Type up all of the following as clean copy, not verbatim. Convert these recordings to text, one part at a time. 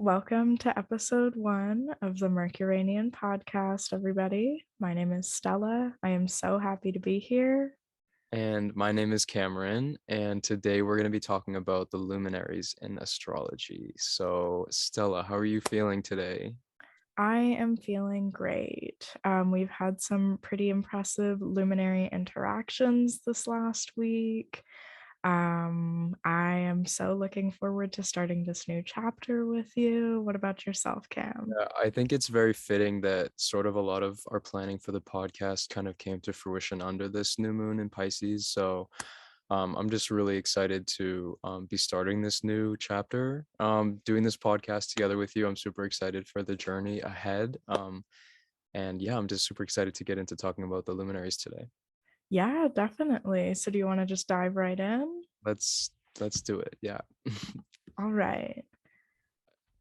Welcome to episode 1 of the Mercuranian Podcast, everybody. My name is Stella. I am so happy to be here. And my name is Cameron, and today we're going to be talking about the luminaries in astrology. So, Stella, how are you feeling today? I am feeling great. We've had some pretty impressive luminary interactions this last week. I am so looking forward to starting this new chapter with you. What about yourself, Cam? I think it's very fitting that sort of a lot of our planning for the podcast kind of came to fruition under this new moon in Pisces. So, I'm just really excited to be starting this new chapter, doing this podcast together with you. I'm super excited for the journey ahead. And yeah, I'm just super excited to get into talking about the luminaries today. Yeah, definitely. So do you want to just dive right in? Let's let's do it. Yeah. All right.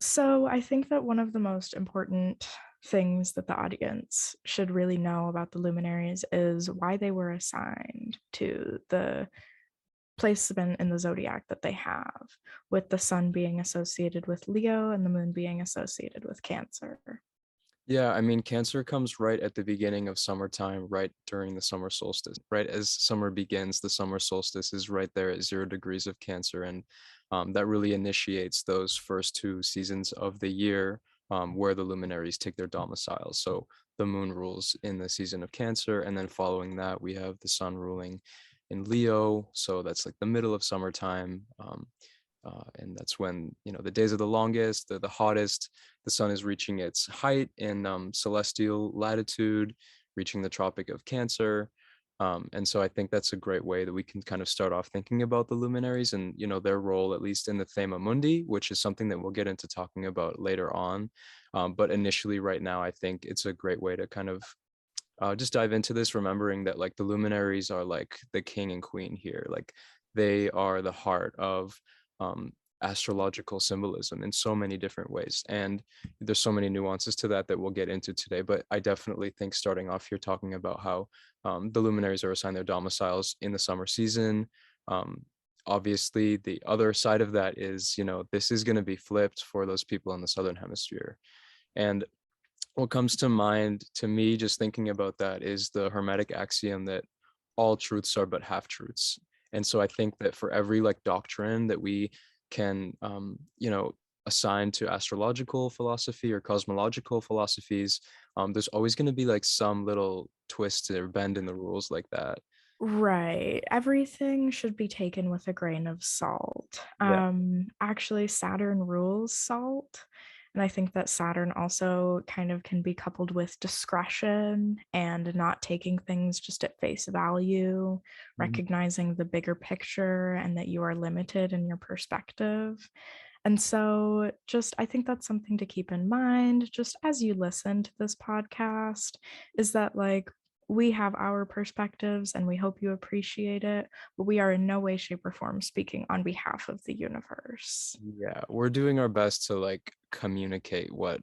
So I think that one of the most important things that the audience should really know about the luminaries is why they were assigned to the placement in the zodiac that they have, with the sun being associated with Leo and the moon being associated with Cancer. Yeah, I mean, Cancer comes right at the beginning of summertime, right during the summer solstice. Right as summer begins, the summer solstice is right there at 0 degrees of Cancer. And that really initiates those first 2 seasons of the year where the luminaries take their domicile. So the moon rules in the season of Cancer. And then following that, we have the sun ruling in Leo. So that's like the middle of summertime. And that's when the days are the longest, they're the hottest. The sun is reaching its height in celestial latitude, reaching the Tropic of Cancer. And so I think that's a great way that we can kind of start off thinking about the luminaries and their role, at least in the Thema Mundi, which is something that we'll get into talking about later on. But initially, right now, I think it's a great way to kind of just dive into this, remembering that like the luminaries are like the king and queen here. Like they are the heart of um, astrological symbolism in so many different ways. And there's so many nuances to that that we'll get into today. But I definitely think starting off here talking about how the luminaries are assigned their domiciles in the summer season. Um, Obviously, the other side of that is, this is going to be flipped for those people in the southern hemisphere. And what comes to mind to me just thinking about that is the hermetic axiom that all truths are but half truths. And so I think that for every like doctrine that we can assign to astrological philosophy or cosmological philosophies, there's always going to be like some little twist or bend in the rules like that. Right. Everything should be taken with a grain of salt. Yeah. Actually, Saturn rules salt. And I think that Saturn also kind of can be coupled with discretion and not taking things just at face value, Mhm. recognizing the bigger picture and that you are limited in your perspective. And so, just I think that's something to keep in mind just as you listen to this podcast, is that like we have our perspectives and we hope you appreciate it, but we are in no way, shape, or form speaking on behalf of the universe. Yeah, we're doing our best to like communicate what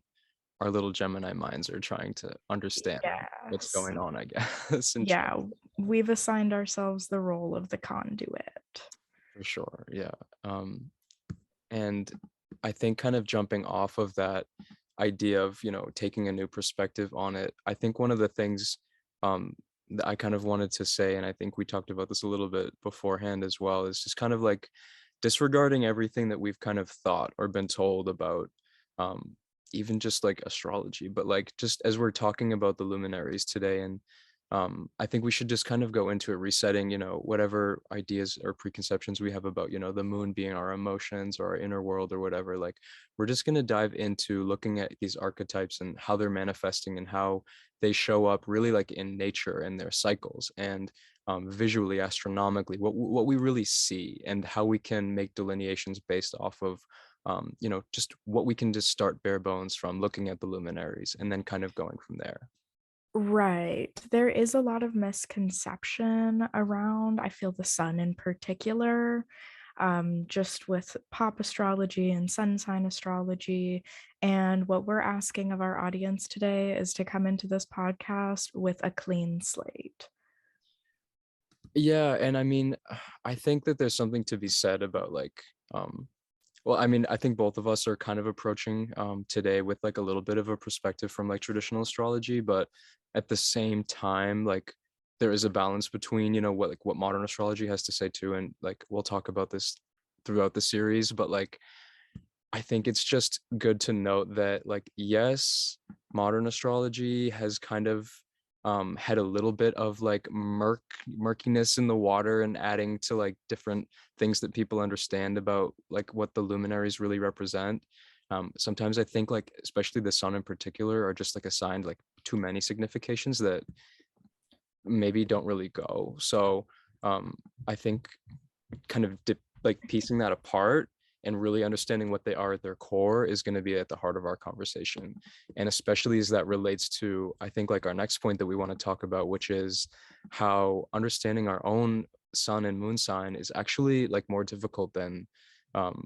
our little Gemini minds are trying to understand what's Yes. going on, I guess. And Yeah, we've assigned ourselves the role of the conduit. for sure, yeah. And I think kind of jumping off of that idea of taking a new perspective on it, I think one of the things um, that I kind of wanted to say, and I think we talked about this a little bit beforehand as well, is just kind of like disregarding everything that we've kind of thought or been told about um, even just like astrology, but like just as we're talking about the luminaries today. And I think we should just kind of go into it resetting whatever ideas or preconceptions we have about the moon being our emotions or our inner world or whatever. Like we're just going to dive into looking at these archetypes and how they're manifesting and how they show up really like in nature and their cycles, and visually, astronomically, what we really see and how we can make delineations based off of just what we can just start bare bones from looking at the luminaries and then kind of going from there. Right. There is a lot of misconception around, I feel, the sun in particular, just with pop astrology and sun sign astrology. And what we're asking of our audience today is to come into this podcast with a clean slate. Yeah, and I mean, I think that there's something to be said about like um Well, I mean, I think both of us are kind of approaching today with like a little bit of a perspective from like traditional astrology, but at the same time, like there is a balance between, you know, what modern astrology has to say too, and like we'll talk about this throughout the series, but like I think it's just good to note that, like, yes, modern astrology has kind of had a little bit of like murkiness in the water and adding to like different things that people understand about like what the luminaries really represent. Sometimes I think like especially the sun in particular are just like assigned like too many significations that maybe don't really go. So um, I think kind of like piecing that apart and really understanding what they are at their core is going to be at the heart of our conversation. And especially as that relates to, I think, like our next point that we want to talk about, which is how understanding our own sun and moon sign is actually like more difficult than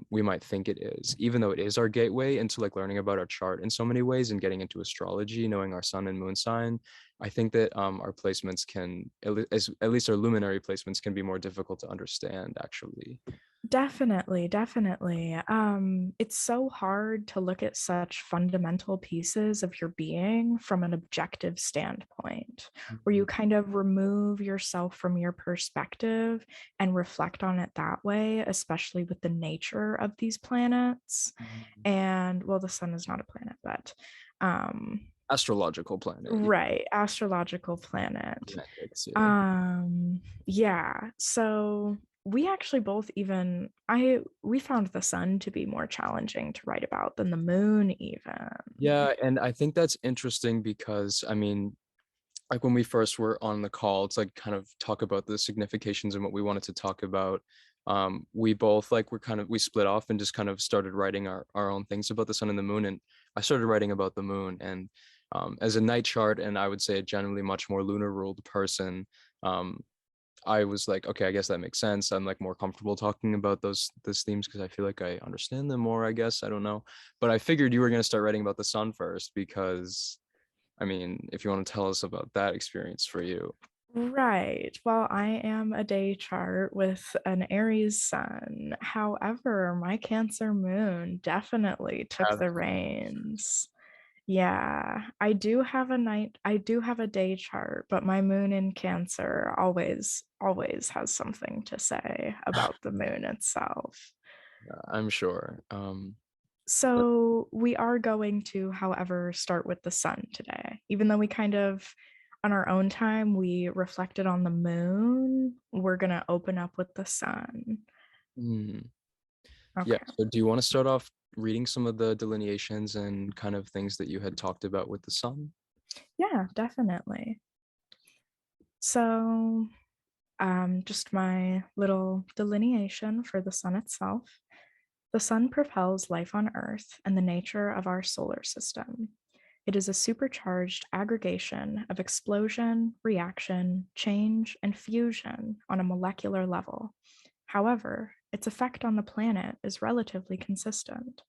we might think it is, even though it is our gateway into like learning about our chart in so many ways and getting into astrology, knowing our sun and moon sign. I think that our placements can, at least our luminary placements, can be more difficult to understand, actually. Definitely, definitely. It's so hard to look at such fundamental pieces of your being from an objective standpoint, where you Mhm. kind of remove yourself from your perspective and reflect on it that way, especially with the nature of these planets. Mhm. And well, the sun is not a planet, but Astrological planet, yeah, right, astrological planet. planets, yeah. Yeah. So we actually both even I we found the sun to be more challenging to write about than the moon even. Yeah, and I think that's interesting because, I mean, like when we first were on the call, it's like kind of talk about the significations and what we wanted to talk about. We both like we split off and just kind of started writing our own things about the sun and the moon. And I started writing about the moon. And as a night chart, and I would say a generally much more lunar ruled person, um, I was like, okay, I guess that makes sense. I'm like more comfortable talking about those themes because I feel like I understand them more, I guess. I don't know. But I figured you were gonna start writing about the sun first because I mean, if you want to tell us about that experience for you. Right. Well, I am a day chart with an Aries sun. However, my Cancer moon definitely took Have the reins. Yeah, I do have a day chart, but my moon in Cancer always has something to say about the moon itself. I'm sure. But So we are going to, however, start with the sun today. Even though we kind of on our own time we reflected on the moon, we're going to open up with the sun. mm, yeah. Okay. So do you want to start off reading some of the delineations and kind of things that you had talked about with the sun? Yeah, definitely. So, just my little delineation for the sun itself. The sun propels life on Earth and the nature of our solar system. It is a supercharged aggregation of explosion, reaction, change, and fusion on a molecular level. However, its effect on the planet is relatively consistent.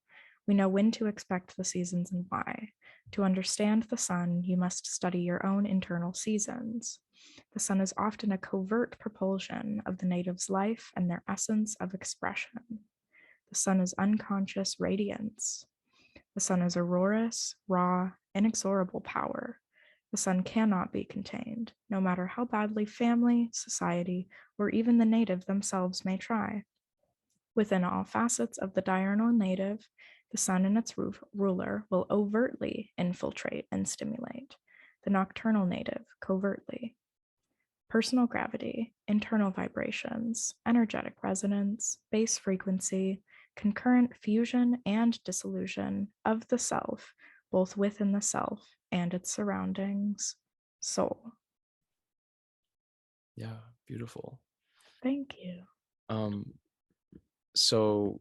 We know when to expect the seasons and why. To understand the sun, you must study your own internal seasons. The sun is often a covert propulsion of the native's life and their essence of expression. The sun is unconscious radiance. The sun is aurorous, raw, inexorable power. The sun cannot be contained, no matter how badly family, society, or even the native themselves may try. Within all facets of the diurnal native, the sun and its ruler will overtly infiltrate and stimulate, the nocturnal native covertly. Personal gravity, internal vibrations, energetic resonance, base frequency, concurrent fusion and dissolution of the self, both within the self and its surroundings. Soul. Yeah, beautiful. Thank you. Um, so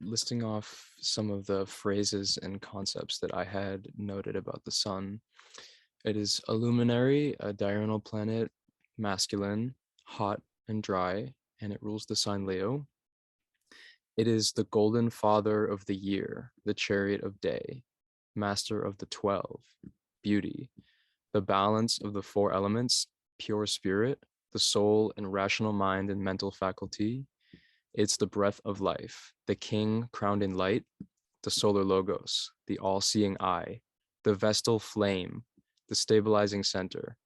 listing off some of the phrases and concepts that I had noted about the sun. It is a luminary, a diurnal planet, masculine, hot and dry, and it rules the sign Leo. It is the golden father of the year, the chariot of day, master of the 12, beauty, the balance of the four elements, pure spirit, the soul and rational mind and mental faculty, It's the breath of life, the king crowned in light, the solar logos, the all-seeing eye, the vestal flame, the stabilizing center,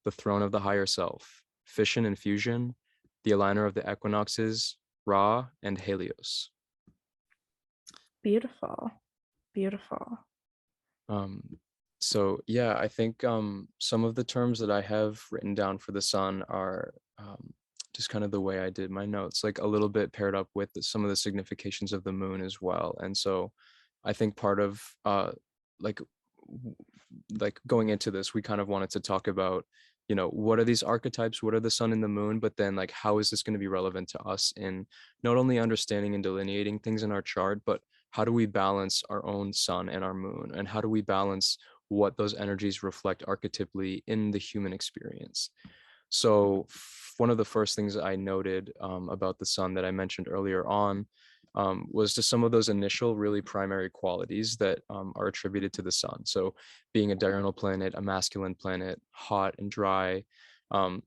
the throne of the higher self, fission and fusion, the aligner of the equinoxes, Ra and Helios. Beautiful. Beautiful. Um, so yeah, I think some of the terms that I have written down for the sun are just kind of the way I did my notes, like a little bit paired up with some of the significations of the moon as well. And so I think part of like like going into this, we kind of wanted to talk about, you know, what are these archetypes, what are the sun and the moon, but then like how is this going to be relevant to us in not only understanding and delineating things in our chart, but how do we balance our own sun and our moon, and how do we balance what those energies reflect archetypally in the human experience. So one of the first things I noted about the sun that I mentioned earlier on was just some of those initial really primary qualities that are attributed to the sun. So being a diurnal planet, a masculine planet, hot and dry. Um,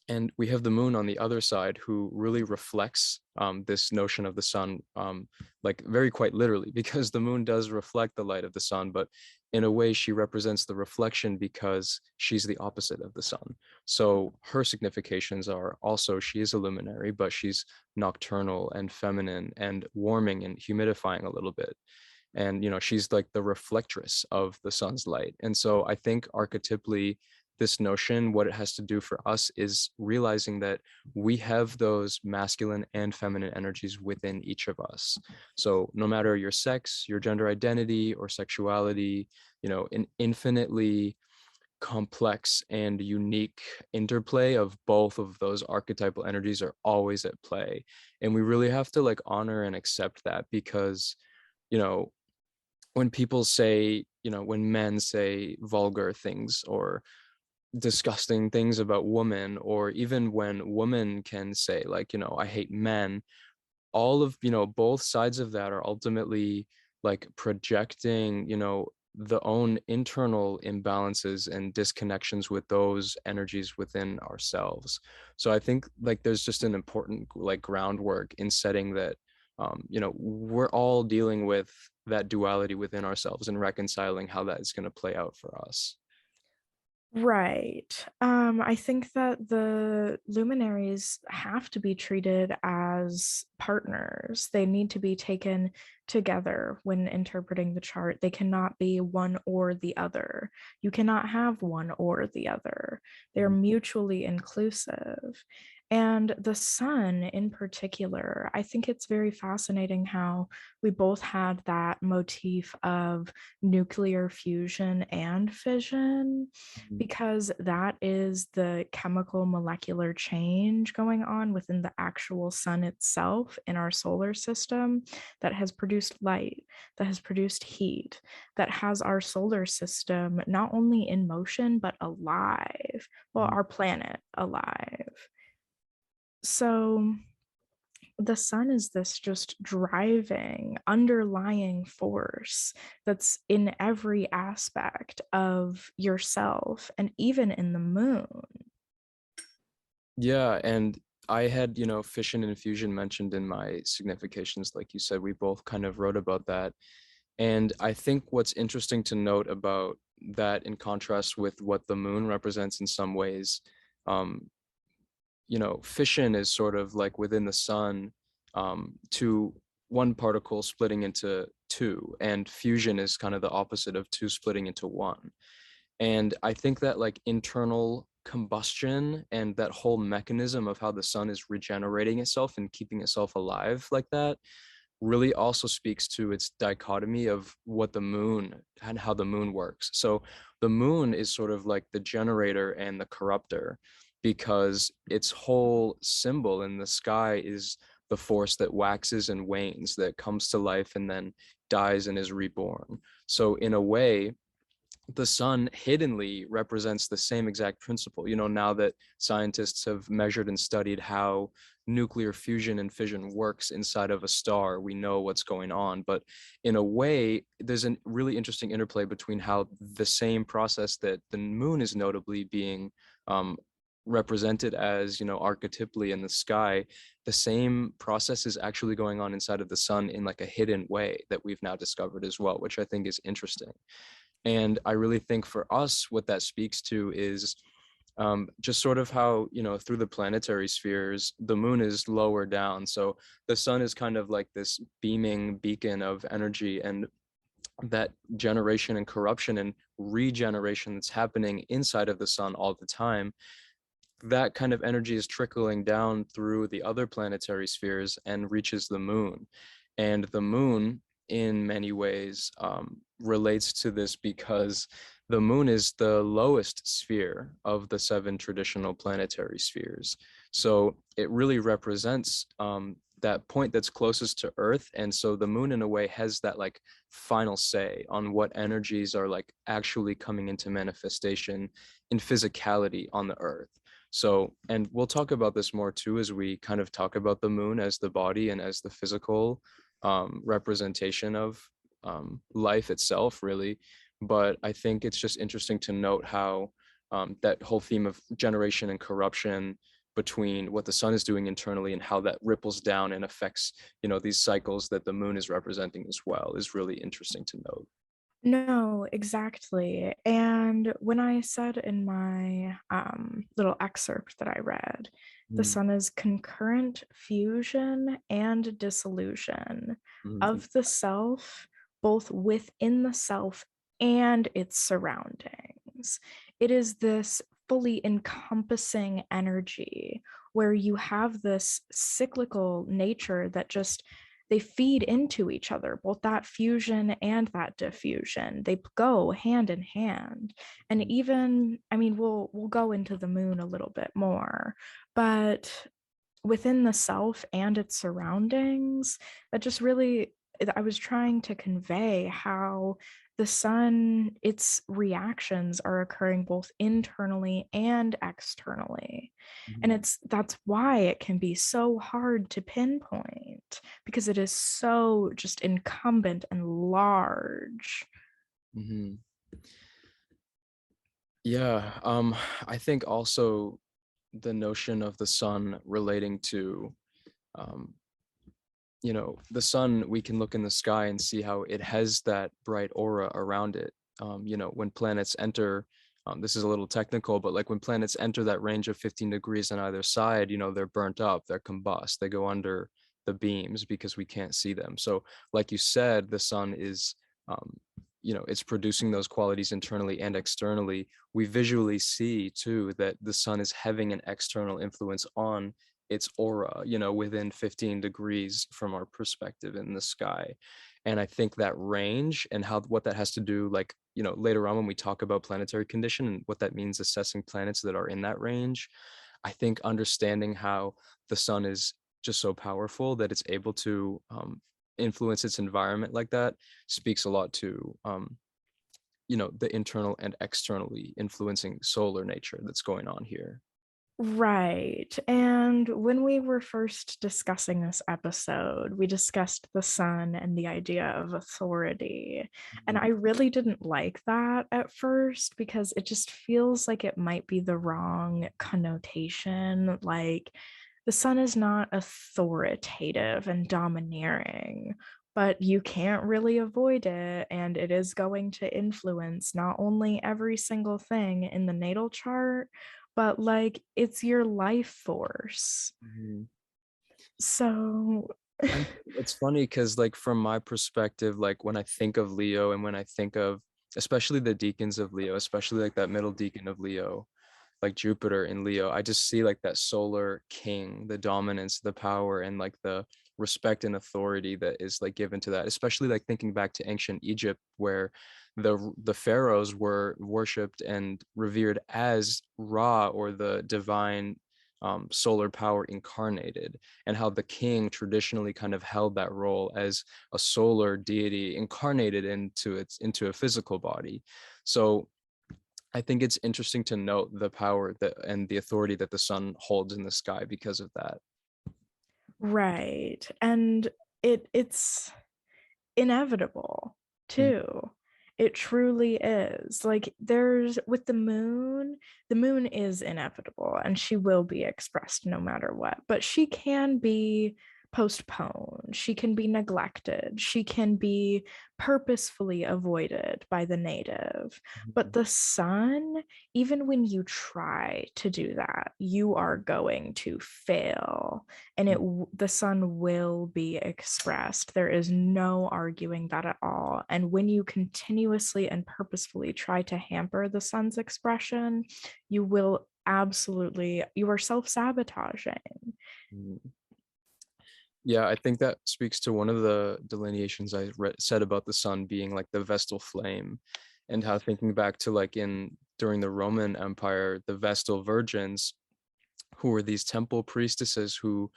and we have the moon on the other side, who really reflects this notion of the sun, like very quite literally, because the moon does reflect the light of the sun, but in a way she represents the reflection because she's the opposite of the sun. So her significations are also, she is a luminary, but she's nocturnal and feminine and warming and humidifying a little bit. And, you know, she's like the reflectress of the sun's light. And so I think archetypally, this notion, what it has to do for us is realizing that we have those masculine and feminine energies within each of us. So no matter your sex, your gender identity, or sexuality, you know, an infinitely complex and unique interplay of both of those archetypal energies are always at play. And we really have to like honor and accept that, because, you know, when people say, you know, when men say vulgar things or disgusting things about women, or even when women can say, like, you know, I hate men, all of, you know, both sides of that are ultimately like projecting, you know, the own internal imbalances and disconnections with those energies within ourselves. So I think like there's just an important like groundwork in setting that you know, we're all dealing with that duality within ourselves and reconciling how that is going to play out for us. Right. I think that the luminaries have to be treated as partners. They need to be taken together when interpreting the chart. They cannot be one or the other. You cannot have one or the other. They're mutually inclusive. And the sun, in particular, I think it's very fascinating how we both had that motif of nuclear fusion and fission, because that is the chemical molecular change going on within the actual sun itself in our solar system that has produced light, that has produced heat, that has our solar system not only in motion but alive, well, Mhm. our planet alive. So the sun is this just driving, underlying force that's in every aspect of yourself and even in the moon. Yeah, and I had, you know, fission and fusion mentioned in my significations. Like you said, we both kind of wrote about that. And I think what's interesting to note about that, in contrast with what the moon represents in some ways, um, you know, fission is sort of like within the sun, to one particle splitting into two, and fusion is kind of the opposite of two splitting into one. And I think that like internal combustion and that whole mechanism of how the sun is regenerating itself and keeping itself alive like that really also speaks to its dichotomy of what the moon and how the moon works. So the moon is sort of like the generator and the corruptor, because its whole symbol in the sky is the force that waxes and wanes, that comes to life and then dies and is reborn. So in a way, the sun hiddenly represents the same exact principle. You know, now that scientists have measured and studied how nuclear fusion and fission works inside of a star, we know what's going on. But in a way, there's a really interesting interplay between how the same process that the moon is notably being represented as, archetypally in the sky, the same process is actually going on inside of the sun in like a hidden way that we've now discovered as well, which I think is interesting. And I really think for us, what that speaks to is just sort of how, through the planetary spheres, the moon is lower down. So the sun is kind of like this beaming beacon of energy, and that generation and corruption and regeneration that's happening inside of the sun all the time, that kind of energy is trickling down through the other planetary spheres and reaches the moon. And the moon, in many ways, relates to this because the moon is the lowest sphere of the 7 traditional planetary spheres. So it really represents that point that's closest to Earth. And so the moon, in a way, has that like final say on what energies are like actually coming into manifestation in physicality on the Earth. So, and we'll talk about this more too as we kind of talk about the moon as the body and as the physical representation of life itself, really. But I think it's just interesting to note how that whole theme of generation and corruption between what the sun is doing internally and how that ripples down and affects, these cycles that the moon is representing as well is really interesting to note. No, exactly. And when I said in my little excerpt that I read, the Mm, sun is concurrent fusion and dissolution mm, of the self, both within the self and its surroundings. It is this fully encompassing energy where you have this cyclical nature that just they feed into each other, both that fusion and that diffusion. They go hand in hand. And mm, even, I mean, we'll go into the moon a little bit more, but within the self and its surroundings, that just really, I was trying to convey how the sun, its reactions are occurring both internally and externally. And mm, that's why it can be so hard to pinpoint because it is so just incumbent and large. mm. Yeah, I think also the notion of the sun relating to um, the sun, we can look in the sky and see how it has that bright aura around it. When planets enter, this is a little technical, but like when planets enter that range of 15 degrees on either side, they're burnt up, they're combust, they go under the beams because we can't see them. So, like you said, the sun is, um, it's producing those qualities internally and externally. We visually see too that the sun is having an external influence on its aura, within 15 degrees from our perspective in the sky. And I think that range and how what that has to do, like, later on when we talk about planetary condition and what that means assessing planets that are in that range, I think understanding how the sun is just so powerful that it's able to influence its environment like that speaks a lot to the internal and externally influencing solar nature that's going on here. Right. And when we were first discussing this episode, we discussed the sun and the idea of authority. And I Mhm. really didn't like that at first because it just feels like it might be the wrong connotation. Like the sun is not authoritative and domineering, but you can't really avoid it. And it is going to influence not only every single thing in the natal chart but like it's your life force. Mhm. So, And it's funny because, like, from my perspective, like when I think of Leo and when I think of especially the deacons of Leo, especially like that middle deacon of Leo, like Jupiter in Leo, I just see like that solar king, the dominance, the power, and like the respect and authority that is like given to that. Especially like thinking back to ancient Egypt, where the pharaohs were worshipped and revered as Ra, or the divine solar power incarnated, and how the king traditionally kind of held that role as a solar deity incarnated into a physical body. So I think it's interesting to note the power that and the authority that the sun holds in the sky because of that. right. And it's inevitable Mm, too. It truly is. Like, there's with the moon is inevitable and she will be expressed no matter what, but she can be postponed, she can be neglected, she can be purposefully avoided by the native. But Mhm. the sun, even when you try to do that, you are going to fail, and the sun will be expressed. There is no arguing that at all. And when you continuously and purposefully try to hamper the sun's expression, you will absolutely, you are self-sabotaging. Mhm. Yeah, I think that speaks to one of the delineations said about the sun being like the Vestal flame, and how thinking back to like in during the Roman Empire, the Vestal virgins, who were these temple priestesses who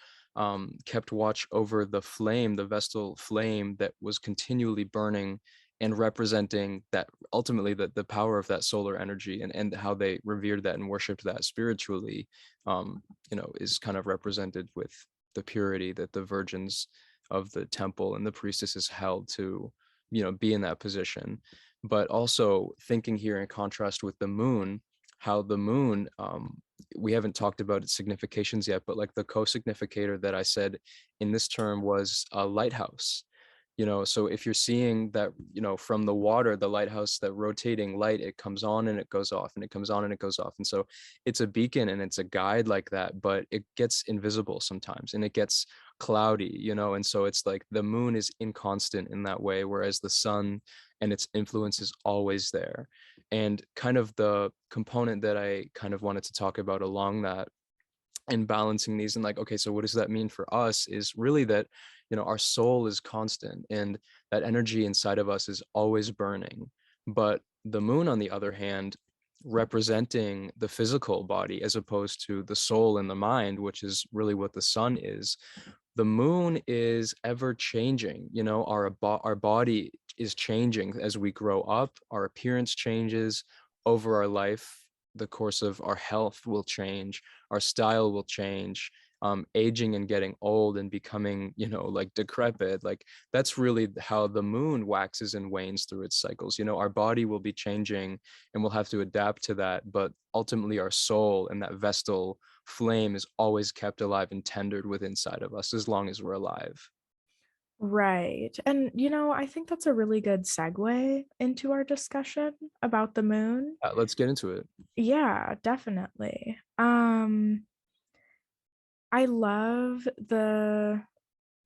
kept watch over the flame, the Vestal flame that was continually burning and representing that ultimately the power of that solar energy, and how they revered that and worshiped that spiritually, is kind of represented with the purity that the virgins of the temple and the priestesses held to, be in that position. But also thinking here in contrast with the moon, how the moon, we haven't talked about its significations yet, but like the co-significator that I said in this term was a lighthouse. So if you're seeing that, from the water, the lighthouse, that rotating light, it comes on and it goes off, and it comes on and it goes off. And so it's a beacon and it's a guide like that, but it gets invisible sometimes and it gets cloudy, and so it's like the moon is inconstant in that way, whereas the sun and its influence is always there. And kind of the component that I kind of wanted to talk about along that, and balancing these, and like, okay, so what does that mean for us, is really that, our soul is constant and that energy inside of us is always burning. But the moon, on the other hand, representing the physical body as opposed to the soul and the mind, which is really what the sun is, the moon is ever changing. Our body is changing as we grow up, our appearance changes over our life, the course of our health will change, our style will change. Aging and getting old and becoming, like decrepit, like that's really how the moon waxes and wanes through its cycles. Our body will be changing and we'll have to adapt to that, but ultimately our soul and that Vestal flame is always kept alive and tendered within inside of us as long as we're alive. Right. And, I think that's a really good segue into our discussion about the moon. Let's get into it. Yeah, definitely. I love the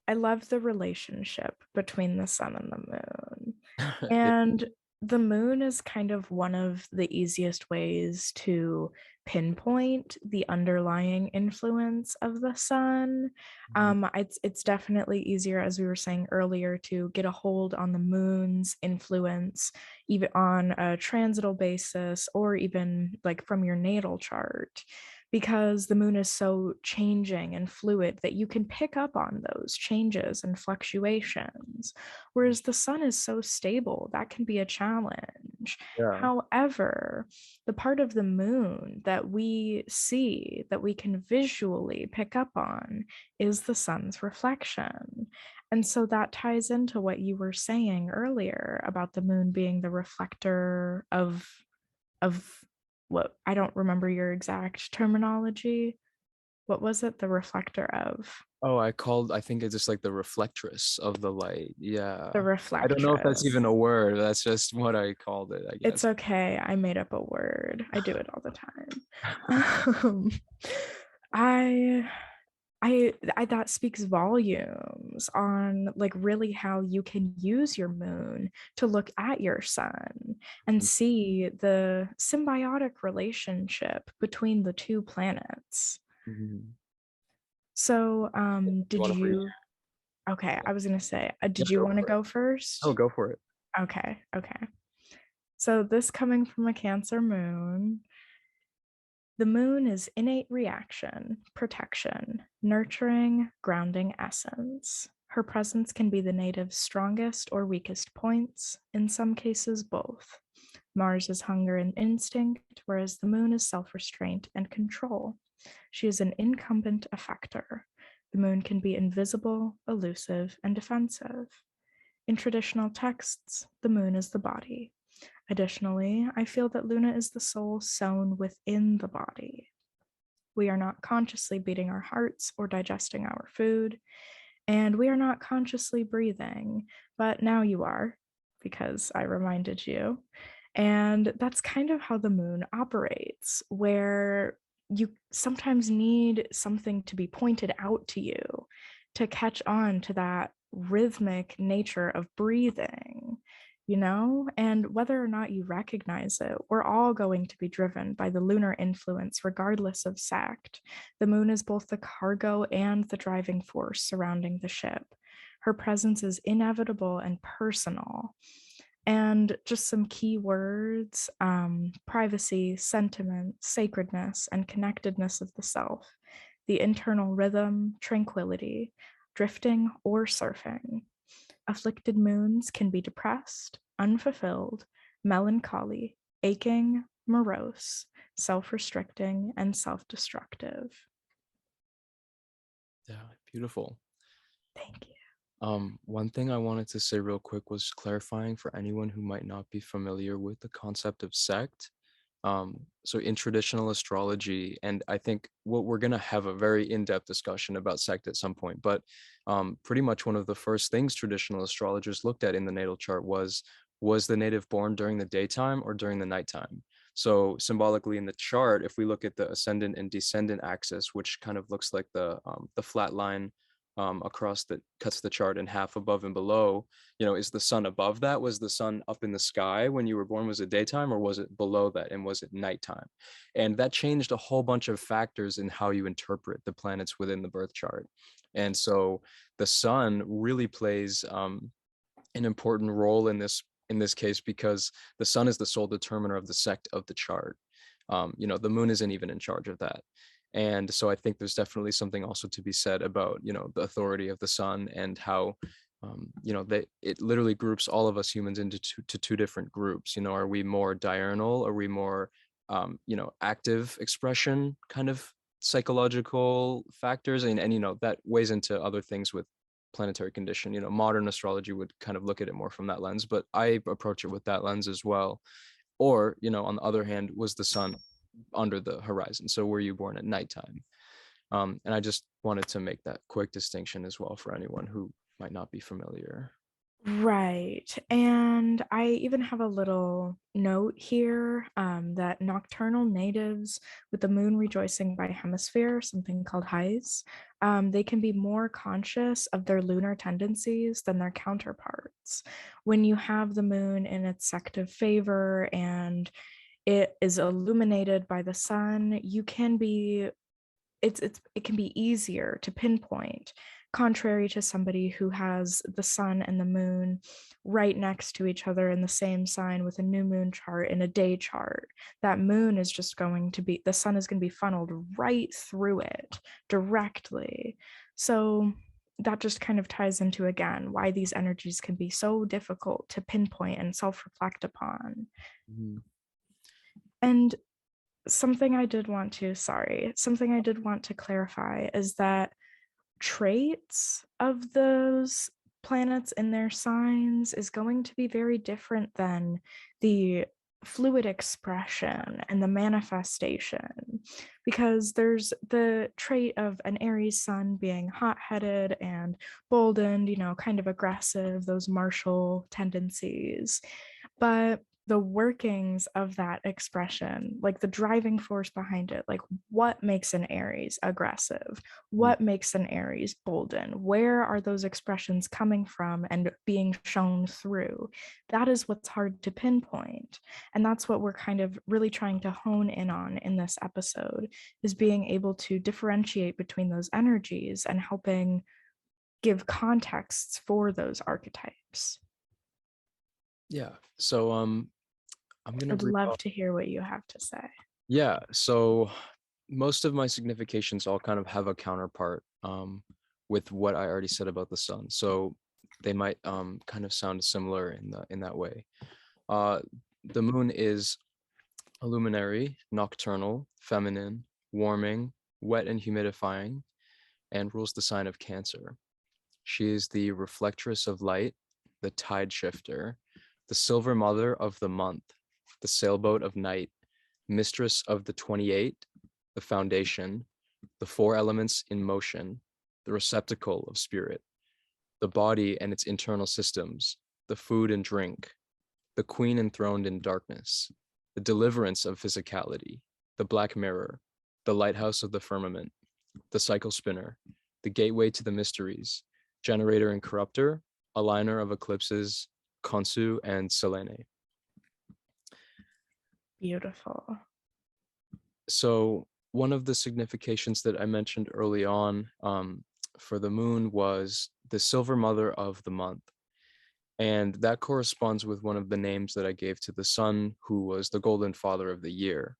I love the relationship between the sun and the moon. Yeah. And the moon is kind of one of the easiest ways to pinpoint the underlying influence of the sun. Mhm. It's definitely easier, as we were saying earlier, to get a hold on the moon's influence, even on a transital basis, or even like from your natal chart, because the moon is so changing and fluid that you can pick up on those changes and fluctuations. Whereas the sun is so stable, that can be a challenge. Yeah. However, the part of the moon that we see, that we can visually pick up on, is the sun's reflection. And so that ties into what you were saying earlier about the moon being the reflector of what, I don't remember your exact terminology. What was it? The reflector of? Oh, I think it's just like the reflectress of the light. Yeah. The I don't know if that's reflectress. even a word. That's just what I called it, I It's guess. okay. I made up a word. I do it all the time. Um, I, I that speaks volumes on like really how you can use your moon to look at your sun and see the symbiotic relationship between the two planets. Mhm. So, You did want to read? you? Okay, I was gonna say, Yeah, did you go want to for it. go Oh, first? go for it. Okay, okay. So, this coming from a Cancer moon, the moon is innate reaction, protection, nurturing, grounding essence. Her presence can be the native's strongest or weakest points, in some cases, both. Mars is hunger and instinct, whereas the moon is self restraint and control. She is an incumbent effector. The moon can be invisible, elusive, and defensive. In traditional texts, the moon is the body. Additionally, I feel that Luna is the soul sown within the body. We are not consciously beating our hearts or digesting our food, and we are not consciously breathing, but now you are, because I reminded you. And that's kind of how the moon operates, where you sometimes need something to be pointed out to you to catch on to that rhythmic nature of breathing, and whether or not you recognize it, we're all going to be driven by the lunar influence, regardless of sect. The moon is both the cargo and the driving force surrounding the ship. Her presence is inevitable and personal. And just some key words: privacy, sentiment, sacredness, and connectedness of the self, the internal rhythm, tranquility, drifting or surfing. Afflicted moons can be depressed, unfulfilled, melancholy, aching, morose, self restricting, and self destructive. Yeah, beautiful. Thank you. One thing I wanted to say real quick was clarifying for anyone who might not be familiar with the concept of sect. So in traditional astrology, and I think we're going to have a very in-depth discussion about sect at some point, but pretty much one of the first things traditional astrologers looked at in the natal chart was the native born during the daytime or during the nighttime. So symbolically in the chart, if we look at the ascendant and descendant axis, which kind of looks like the flat line across that cuts the chart in half above and below, is the sun above that? Was the sun up in the sky when you were born? Was it daytime, or was it below that and was it nighttime? And that changed a whole bunch of factors in how you interpret the planets within the birth chart. And so the sun really plays an important role in this case, because the sun is the sole determiner of the sect of the chart. The moon isn't even in charge of that. And so I think there's definitely something also to be said about, the authority of the sun and how, it literally groups all of us humans into two different groups. Are we more diurnal? Are we more, active expression kind of psychological factors? And that weighs into other things with planetary condition. Modern astrology would kind of look at it more from that lens, but I approach it with that lens as well. Or, on the other hand, was the sun under the horizon? So were you born at nighttime? And I just wanted to make that quick distinction as well for anyone who might not be familiar. Right. And I even have a little note here that nocturnal natives with the moon rejoicing by hemisphere, something called highs, they can be more conscious of their lunar tendencies than their counterparts. When you have the moon in its sective favor and it is illuminated by the sun, it can be easier to pinpoint, contrary to somebody who has the sun and the moon right next to each other in the same sign with a new moon chart in a day chart. That moon is just going to be, the sun is going to be funneled right through it directly. So that just kind of ties into, again, why these energies can be so difficult to pinpoint and self-reflect upon. Mhm. And something I did want to clarify is that traits of those planets in their signs is going to be very different than the fluid expression and the manifestation, because there's the trait of an Aries sun being hot-headed and boldened, kind of aggressive, those martial tendencies. But the workings of that expression, like the driving force behind it, like what makes an Aries aggressive? What makes an Aries bolden? Where are those expressions coming from and being shown through? That is what's hard to pinpoint. And that's what we're kind of really trying to hone in on in this episode, is being able to differentiate between those energies and helping give contexts for those archetypes. Yeah. So I'm gonna I'd read love off. to hear what you have to say. Yeah. So most of my significations all kind of have a counterpart with what I already said about the sun. So they might kind of sound similar in that way. Uh, the moon is a luminary, nocturnal, feminine, warming, wet and humidifying, and rules the sign of Cancer. She is the reflectress of light, the tide shifter, the silver mother of the month, the sailboat of night, mistress of the 28, the foundation, the four elements in motion, the receptacle of spirit, the body and its internal systems, the food and drink, the queen enthroned in darkness, the deliverance of physicality, the black mirror, the lighthouse of the firmament, the cycle spinner, the gateway to the mysteries, generator and corrupter, aligner of eclipses, Khonsu and Selene. Beautiful. So one of the significations that I mentioned early on for the moon was the silver mother of the month. And that corresponds with one of the names that I gave to the sun, who was the golden father of the year.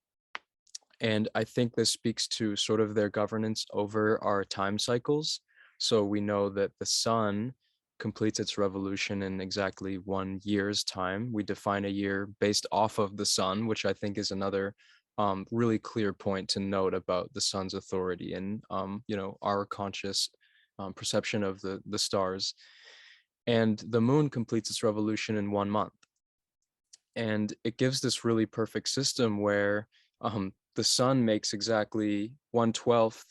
And I think this speaks to sort of their governance over our time cycles. So we know that the sun completes its revolution in exactly 1 year's time. We define a year based off of the sun, which I think is another really clear point to note about the sun's authority and our conscious perception of the stars. And the moon completes its revolution in 1 month. And it gives this really perfect system where the sun makes exactly 1/12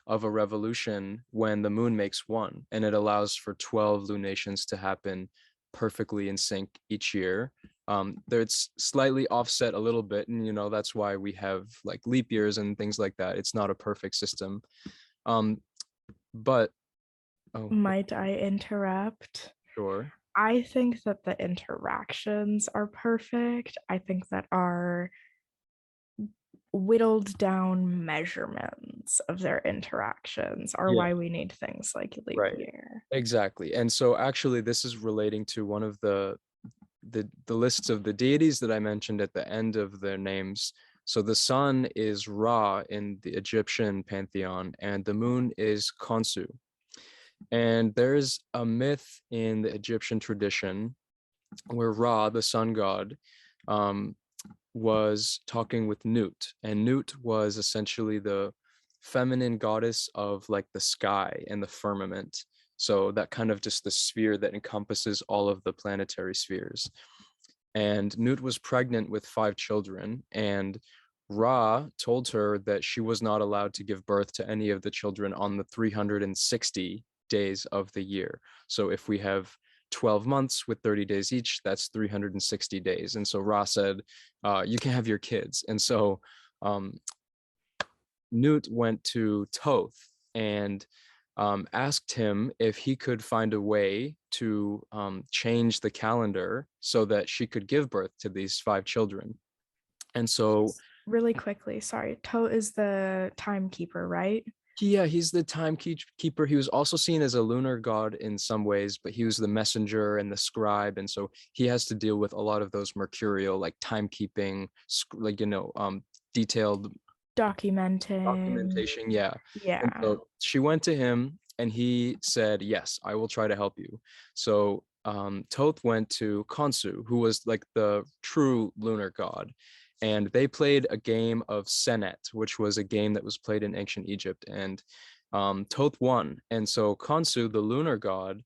of a revolution when the moon makes one, and it allows for 12 lunations to happen perfectly in sync each year. It's slightly offset a little bit, and that's why we have like leap years and things like that. It's not a perfect system. But Might I interrupt? sure. I think that the interactions are perfect. I think that our whittled down measurements of their interactions are Yeah. why we need things like leap Right. year. Exactly. And so actually this is relating to one of the lists of the deities that I mentioned at the end of their names. So the sun is Ra in the Egyptian pantheon, and the moon is Khonsu. And there's a myth in the Egyptian tradition where Ra, the sun god, was talking with Nut, and Nut was essentially the feminine goddess of like the sky and the firmament. So that kind of just the sphere that encompasses all of the planetary spheres. And Nut was pregnant with 5 children, and Ra told her that she was not allowed to give birth to any of the children on the 360 days of the year. So if we have 12 months with 30 days each, that's 360 days. And so Ra said, you can have your kids. And so Nut went to Thoth and asked him if he could find a way to change the calendar so that she could give birth to these 5 children. And so, Really quickly, sorry, To is the timekeeper, right? yeah, he's the timekeeper. He was also seen as a lunar god in some ways, but he was the messenger and the scribe. And so he has to deal with a lot of those mercurial, like timekeeping, like, detailed Documenting. documentation. Yeah. And Yeah. so she went to him and he said, yes, I will try to help you. So Thoth went to Khonsu, who was like the true lunar god. And they played a game of Senet, which was a game that was played in ancient Egypt. And Thoth won. And so Khonsu, the lunar god,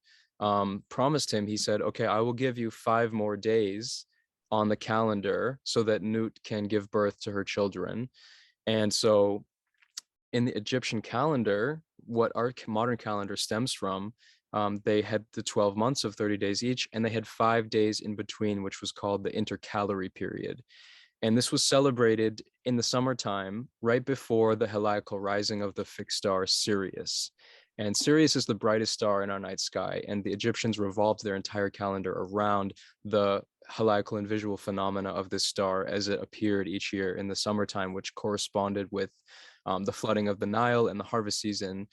promised him, he said, okay, I will give you 5 more days on the calendar so that Nut can give birth to her children. And so in the Egyptian calendar, what our modern calendar stems from, they had the 12 months of 30 days each, and they had 5 days in between, which was called the intercalary period. And this was celebrated in the summertime, right before the heliacal rising of the fixed star Sirius. And Sirius is the brightest star in our night sky, and the Egyptians revolved their entire calendar around the heliacal and visual phenomena of this star as it appeared each year in the summertime, which corresponded with the flooding of the Nile and the harvest season.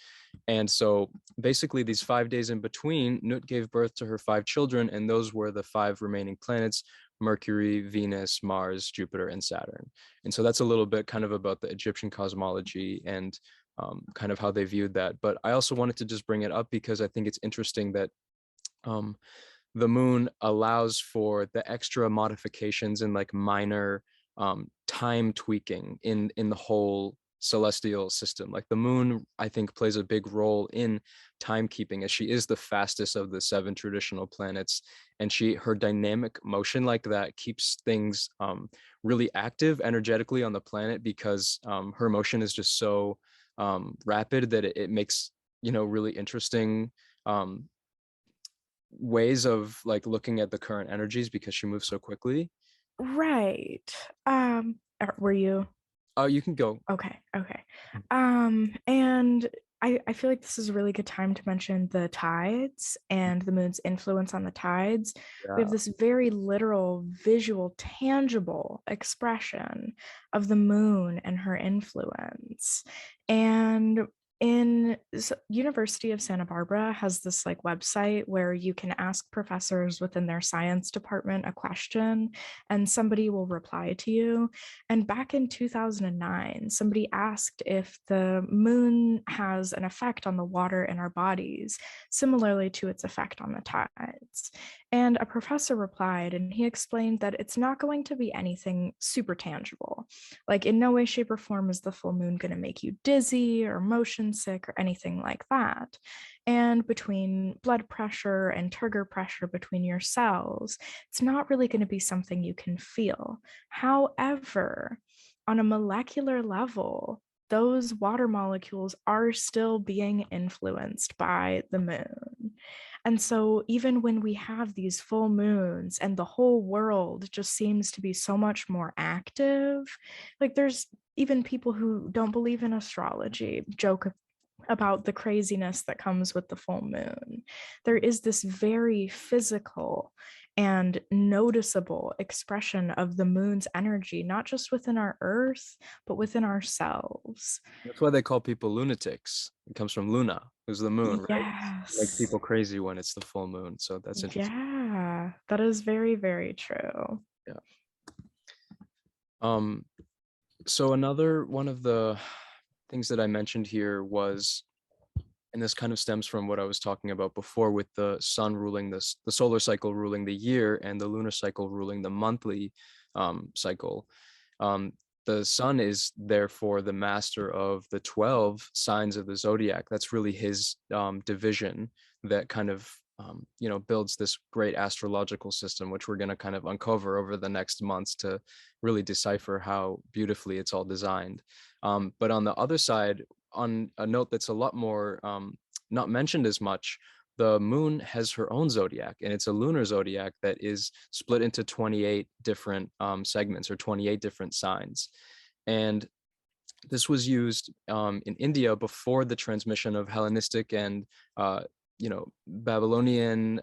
And so basically these 5 days in between, Nut gave birth to her 5 children, and those were the 5 remaining planets: Mercury, Venus, Mars, Jupiter, and Saturn. And so that's a little bit kind of about the Egyptian cosmology and kind of how they viewed that. But I also wanted to just bring it up because I think it's interesting that the moon allows for the extra modifications and like minor time tweaking in the whole celestial system. Like the moon, I think, plays a big role in timekeeping, as she is the fastest of the 7 traditional planets, and her dynamic motion like that keeps things really active energetically on the planet, because her motion is just so rapid that it makes, really interesting um, ways of like looking at the current energies, because she moves so quickly. Right. Were you? Oh, you can go. Okay, okay. And I feel like this is a really good time to mention the tides and the moon's influence on the tides. We have Yeah. this very literal, visual, tangible expression of the moon and her influence. And University of Santa Barbara has this like website where you can ask professors within their science department a question and somebody will reply to you. And back in 2009, somebody asked if the moon has an effect on the water in our bodies, similarly to its effect on the tides. And a professor replied, and he explained that it's not going to be anything super tangible. Like, in no way, shape, or form is the full moon going to make you dizzy or motion sick or anything like that. And between blood pressure and turgor pressure between your cells, it's not really going to be something you can feel. However, on a molecular level, those water molecules are still being influenced by the moon. And so, even when we have these full moons and the whole world just seems to be so much more active, like there's even people who don't believe in astrology joke about the craziness that comes with the full moon. There is this very physical and noticeable expression of the moon's energy, not just within our earth, but within ourselves. That's why they call people lunatics. It comes from Luna, who's the moon, right? It makes Yes. people crazy when it's the full moon. So that's interesting. Yeah, that is very, very true. Yeah. Um, so another one of the things that I mentioned here was, and this kind of stems from what I was talking about before, with the sun ruling this, the solar cycle ruling the year, and the lunar cycle ruling the monthly cycle. Um, the sun is therefore the master of the 12 signs of the zodiac. That's really his division that kind of builds this great astrological system, which we're going to kind of uncover over the next months to really decipher how beautifully it's all designed. But on the other side, on a note that's a lot more not mentioned as much, the moon has her own zodiac, and it's a lunar zodiac that is split into 28 different segments, or 28 different signs. And this was used in India before the transmission of Hellenistic and Babylonian,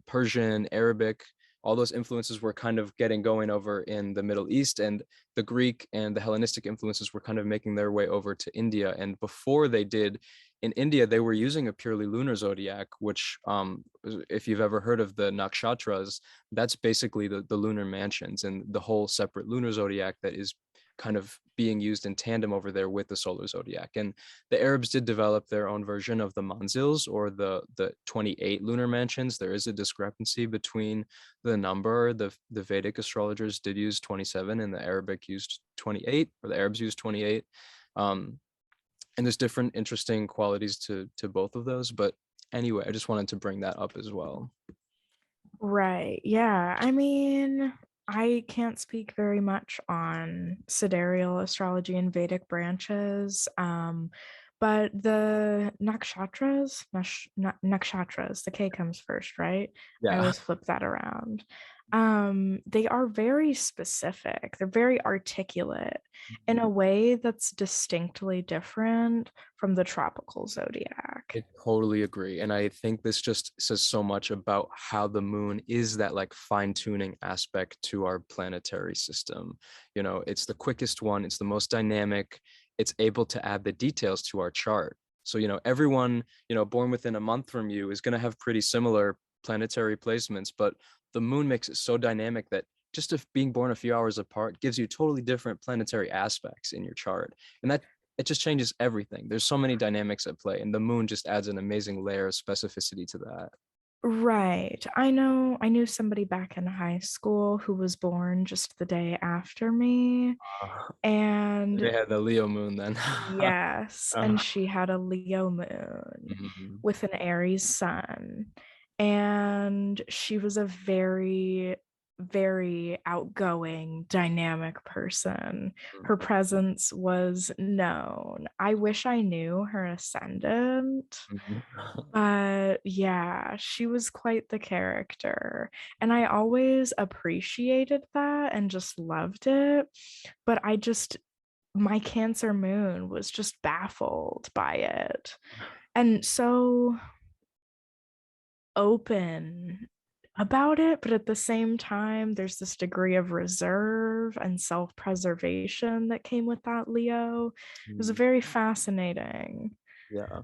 Persian, Arabic. All those influences were kind of getting going over in the Middle East, and the Greek and the Hellenistic influences were kind of making their way over to India. And before they did, in India, they were using a purely lunar zodiac, which, if you've ever heard of the nakshatras, that's basically the lunar mansions and the whole separate lunar zodiac that is kind of being used in tandem over there with the solar zodiac. And the Arabs did develop their own version of the manzils, or the 28 lunar mansions. There is a discrepancy between the number. The Vedic astrologers did use 27, and the Arabic used 28, or the Arabs used 28. And there's different interesting qualities to both of those. But anyway, I just wanted to bring that up as well. Right. Yeah. I mean, I can't speak very much on sidereal astrology and Vedic branches. But the nakshatras, the K comes first, right? I Yeah. always flip that around. They are very specific. They're very articulate in a way that's distinctly different from the tropical zodiac. I totally agree. And I think this just says so much about how the moon is that like fine-tuning aspect to our planetary system. It's the quickest one, it's the most dynamic, it's able to add the details to our chart. So, everyone, born within a month from you is going to have pretty similar planetary placements, but the moon makes it so dynamic that just if being born a few hours apart gives you totally different planetary aspects in your chart. And that it just changes everything. There's so many dynamics at play, and the moon just adds an amazing layer of specificity to that. Right. I knew somebody back in high school who was born just the day after me. Uh, And they had the Leo moon then. yes, uh, and she had a Leo moon mhm, with an Aries sun. And she was a very, very outgoing, dynamic person. Her presence was known. I wish I knew her ascendant, mhm, but yeah, she was quite the character. And I always appreciated that and just loved it. But my Cancer moon was just baffled by it. And so open about it, but at the same time, there's this degree of reserve and self preservation that came with that Leo. It was mhm. very fascinating. Yeah.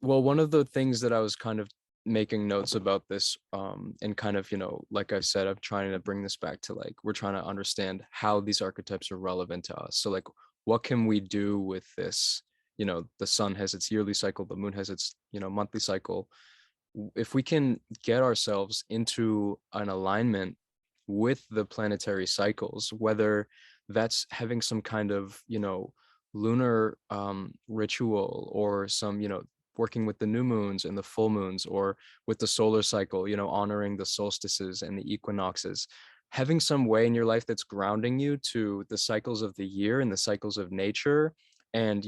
Well, one of the things that I was kind of making notes about this, and kind of, like I said, I'm trying to bring this back to like, we're trying to understand how these archetypes are relevant to us. So like, what can we do with this? The sun has its yearly cycle, the moon has its, monthly cycle. If we can get ourselves into an alignment with the planetary cycles, whether that's having some kind of, lunar ritual, or some, working with the new moons and the full moons, or with the solar cycle, honoring the solstices and the equinoxes, having some way in your life that's grounding you to the cycles of the year and the cycles of nature, and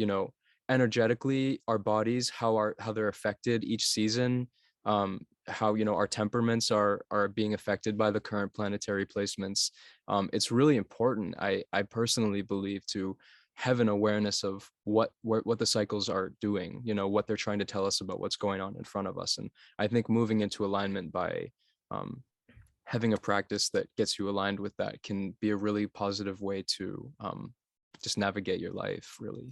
energetically our bodies, how they're affected each season, how our temperaments are being affected by the current planetary placements. It's really important, I personally believe, to have an awareness of what the cycles are doing, what they're trying to tell us about what's going on in front of us. And I think moving into alignment by having a practice that gets you aligned with that can be a really positive way to just navigate your life, really.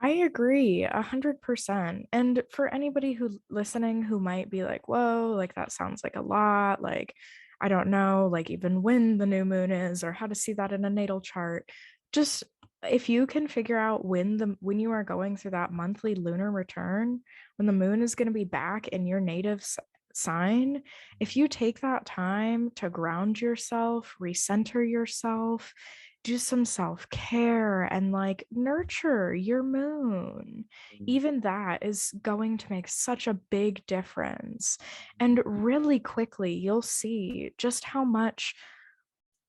I agree 100%. And for anybody who listening who might be like, whoa, like that sounds like a lot. Like, I don't know, like even when the new moon is or how to see that in a natal chart. Just if you can figure out when you are going through that monthly lunar return, when the moon is going to be back in your native sign, if you take that time to ground yourself, recenter yourself, do some self care and like nurture your moon. Even that is going to make such a big difference. And really quickly, you'll see just how much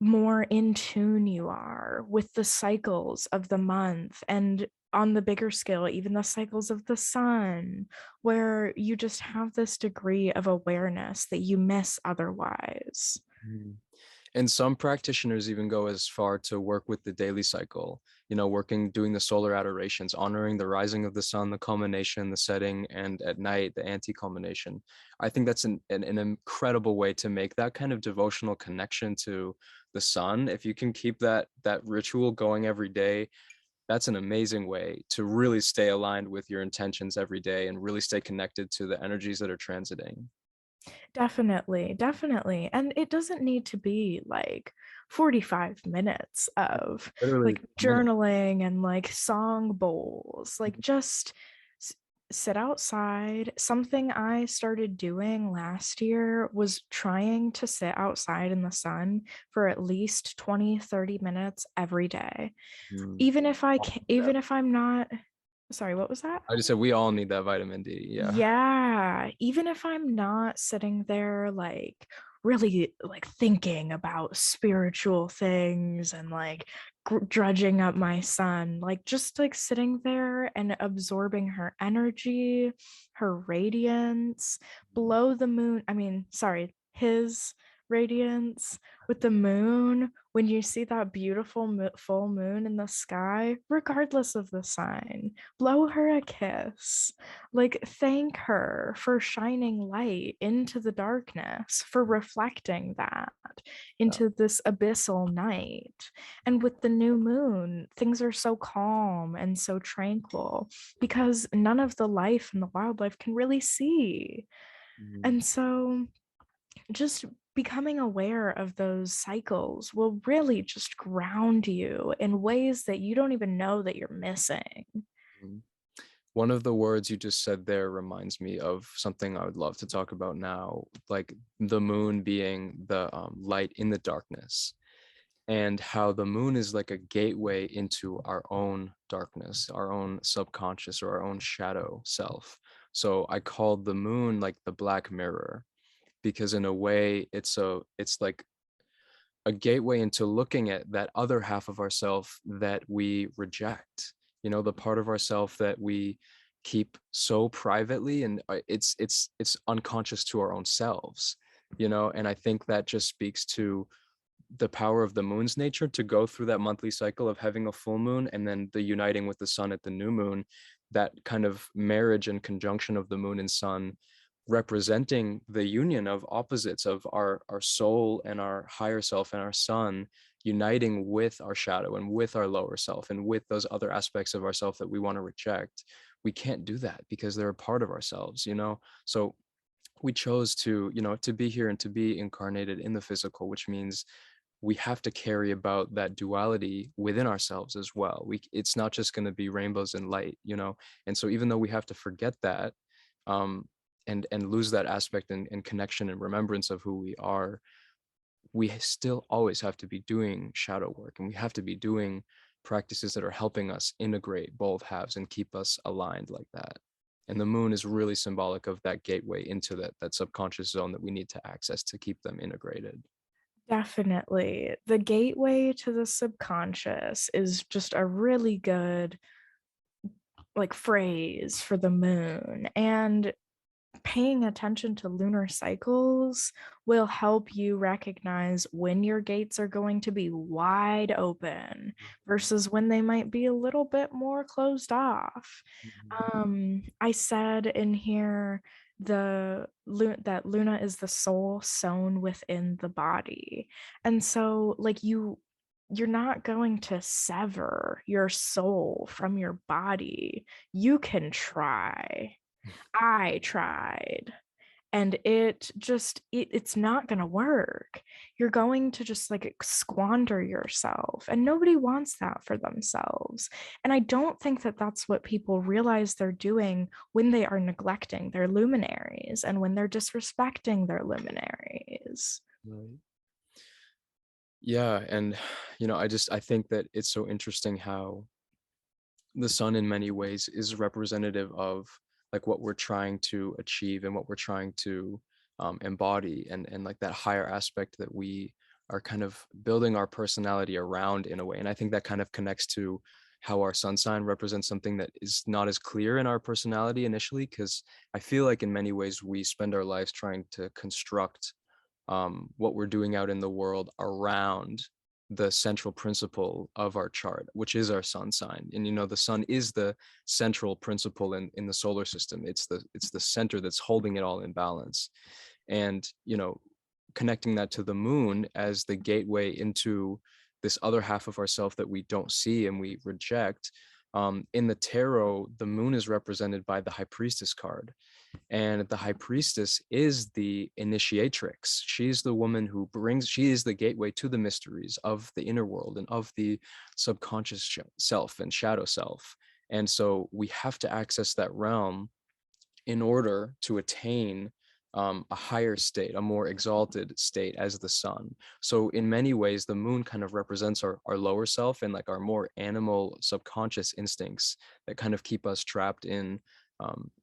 more in tune you are with the cycles of the month and on the bigger scale, even the cycles of the sun, where you just have this degree of awareness that you miss otherwise. Mhm. And some practitioners even go as far to work with the daily cycle, doing the solar adorations, honoring the rising of the sun, the culmination, the setting, and at night, the anti-culmination. I think that's an incredible way to make that kind of devotional connection to the sun. If you can keep that ritual going every day, that's an amazing way to really stay aligned with your intentions every day and really stay connected to the energies that are transiting. Definitely, definitely. And it doesn't need to be like 45 minutes of Literally like a minute. journaling and like song bowls. Like just s- sit outside. Something I started doing last year was trying to sit outside in the sun for at least 20, 30 minutes every day. Mm. Even if I can, even if I'm not, sorry, what was that? I just said we all need that vitamin D. Yeah. Yeah, even if I'm not sitting there like really like thinking about spiritual things and like drudging up my son, like just like sitting there and absorbing her energy, her radiance, below the moon. I mean, sorry, his radiance with the moon. When you see that beautiful full moon in the sky, regardless of the sign, blow her a kiss, like thank her for shining light into the darkness, for reflecting that Yeah. into this abyssal night. And with the new moon, things are so calm and so tranquil because none of the life and the wildlife can really see. Mhm. And so just becoming aware of those cycles will really just ground you in ways that you don't even know that you're missing. Mhm. One of the words you just said there reminds me of something I would love to talk about now, like the moon being the light in the darkness, and how the moon is like a gateway into our own darkness, our own subconscious or our own shadow self. So I called the moon like the black mirror, because in a way it's like a gateway into looking at that other half of ourself that we reject, the part of ourself that we keep so privately, and it's unconscious to our own selves, and I think that just speaks to the power of the moon's nature to go through that monthly cycle of having a full moon and then the uniting with the sun at the new moon, that kind of marriage and conjunction of the moon and sun representing the union of opposites of our soul and our higher self and our sun uniting with our shadow and with our lower self and with those other aspects of ourself that we want to reject. We can't do that because they're a part of ourselves, so we chose to be here and to be incarnated in the physical, which means we have to carry about that duality within ourselves as well. It's not just going to be rainbows and light, and so even though we have to forget that, um and lose that aspect and connection and remembrance of who we are, we still always have to be doing shadow work, and we have to be doing practices that are helping us integrate both halves and keep us aligned like that. And the moon is really symbolic of that gateway into that subconscious zone that we need to access to keep them integrated. Definitely. The gateway to the subconscious is just a really good like phrase for the moon. And paying attention to lunar cycles will help you recognize when your gates are going to be wide open versus when they might be a little bit more closed off. I said in here that Luna is the soul sewn within the body. And so like you're not going to sever your soul from your body. You can try. I tried, and it's not going to work. You're going to just like squander yourself, and nobody wants that for themselves. And I don't think that that's what people realize they're doing when they are neglecting their luminaries and when they're disrespecting their luminaries. Right. Yeah, and I think that it's so interesting how the sun in many ways is representative of like what we're trying to achieve and what we're trying to embody, and like that higher aspect that we are kind of building our personality around in a way. And I think that kind of connects to how our sun sign represents something that is not as clear in our personality initially, because I feel like in many ways we spend our lives trying to construct what we're doing out in the world around the central principle of our chart, which is our sun sign. And the sun is the central principle in the solar system. It's the center that's holding it all in balance. And connecting that to the moon as the gateway into this other half of ourself that we don't see and we reject. In the tarot, the moon is represented by the high priestess card, and the high priestess is the initiatrix. She's the woman she is the gateway to the mysteries of the inner world and of the subconscious self and shadow self. And so we have to access that realm in order to attain a higher state, a more exalted state as the sun. So in many ways, the moon kind of represents our lower self and like our more animal subconscious instincts that kind of keep us trapped in,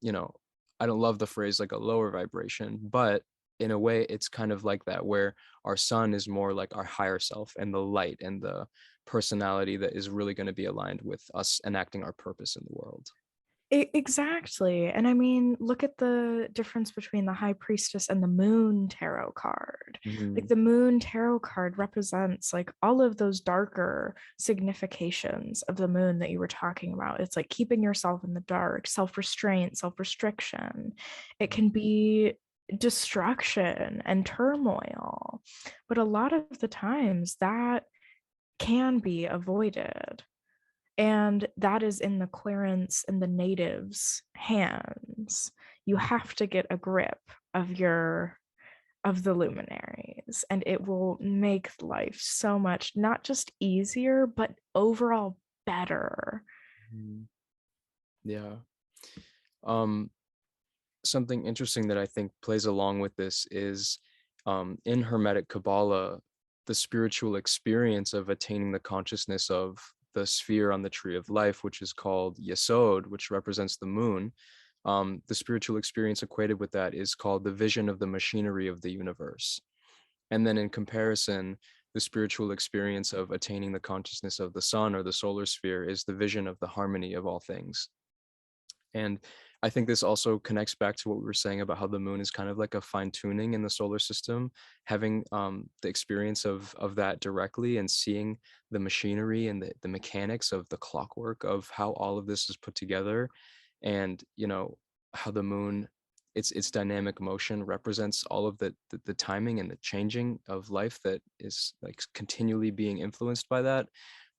you know, I don't love the phrase like a lower vibration, but in a way it's kind of like that, where our sun is more like our higher self and the light and the personality that is really going to be aligned with us enacting our purpose in the world. Exactly. And I mean, look at the difference between the High Priestess and the Moon Tarot card. Like Mhm. the Moon Tarot card represents like all of those darker significations of the moon that you were talking about. It's like keeping yourself in the dark, self-restraint, self-restriction. It can be destruction and turmoil. But a lot of the times that can be avoided, and that is in the clearance and the natives' hands. You have to get a grip of the luminaries, and it will make life so much not just easier but overall better. Mhm. Yeah. Um, Something interesting that I think plays along with this is in Hermetic Kabbalah, the spiritual experience of attaining the consciousness of the sphere on the tree of life, which is called Yesod, which represents the moon. The spiritual experience equated with that is called the vision of the machinery of the universe. And then in comparison, the spiritual experience of attaining the consciousness of the sun or the solar sphere is the vision of the harmony of all things. And I think this also connects back to what we were saying about how the moon is kind of like a fine tuning in the solar system, having the experience of that directly and seeing the machinery and the mechanics of the clockwork of how all of this is put together. And, you know, how the moon, its dynamic motion represents all of the timing and the changing of life that is like continually being influenced by that.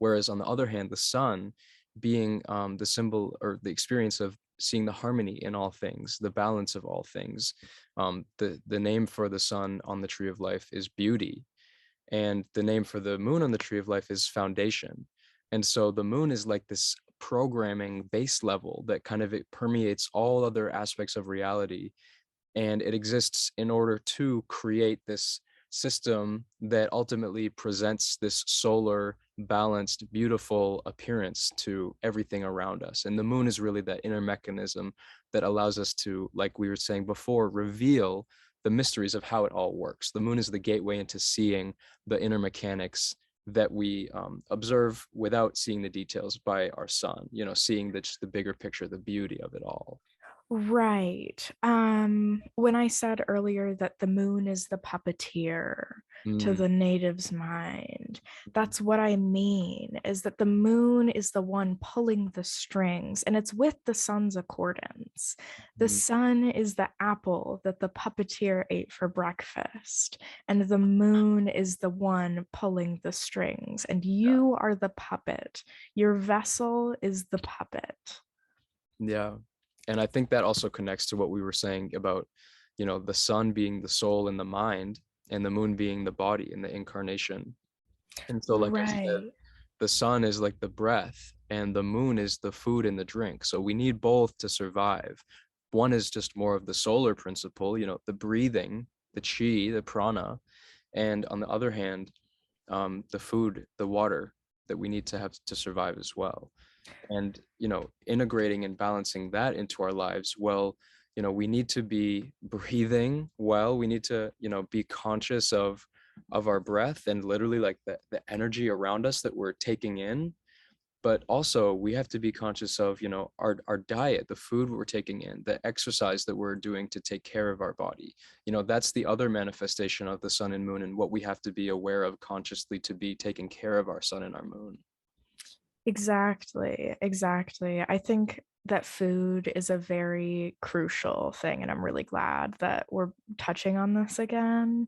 Whereas on the other hand, the sun being the symbol or the experience of seeing the harmony in all things, the balance of all things. The name for the sun on the tree of life is beauty, and the name for the moon on the tree of life is foundation. And so the moon is like this programming base level that kind of it permeates all other aspects of reality, and it exists in order to create this system that ultimately presents this solar balanced beautiful appearance to everything around us. And the moon is really that inner mechanism that allows us to, like we were saying before, reveal the mysteries of how it all works. The moon is the gateway into seeing the inner mechanics that we observe without seeing the details by our sun, you know, seeing just the bigger picture, the beauty of it all. Right. When I said earlier that the moon is the puppeteer to Mm, the native's mind, that's what I mean, is that the moon is the one pulling the strings, and it's with the sun's accordance. The mm, sun is the apple that the puppeteer ate for breakfast, and the moon is the one pulling the strings, and you are the puppet. Your vessel is the puppet. yeah. And I think that also connects to what we were saying about, you know, the sun being the soul and the mind, and the moon being the body and the incarnation. And so, like I said, Right. the sun is like the breath, and the moon is the food and the drink. So we need both to survive. One is just more of the solar principle, you know, the breathing, the chi, the prana. And on the other hand, the food, the water that we need to have to survive as well. And, you know, integrating and balancing that into our lives, well, you know, we need to be breathing well. We need to, you know, be conscious of our breath and literally like the energy around us that we're taking in. But also we have to be conscious of, you know, our diet, the food we're taking in, the exercise that we're doing to take care of our body. You know, that's the other manifestation of the sun and moon, and what we have to be aware of consciously to be taking care of our sun and our moon. Exactly, exactly. I think that food is a very crucial thing, and I'm really glad that we're touching on this again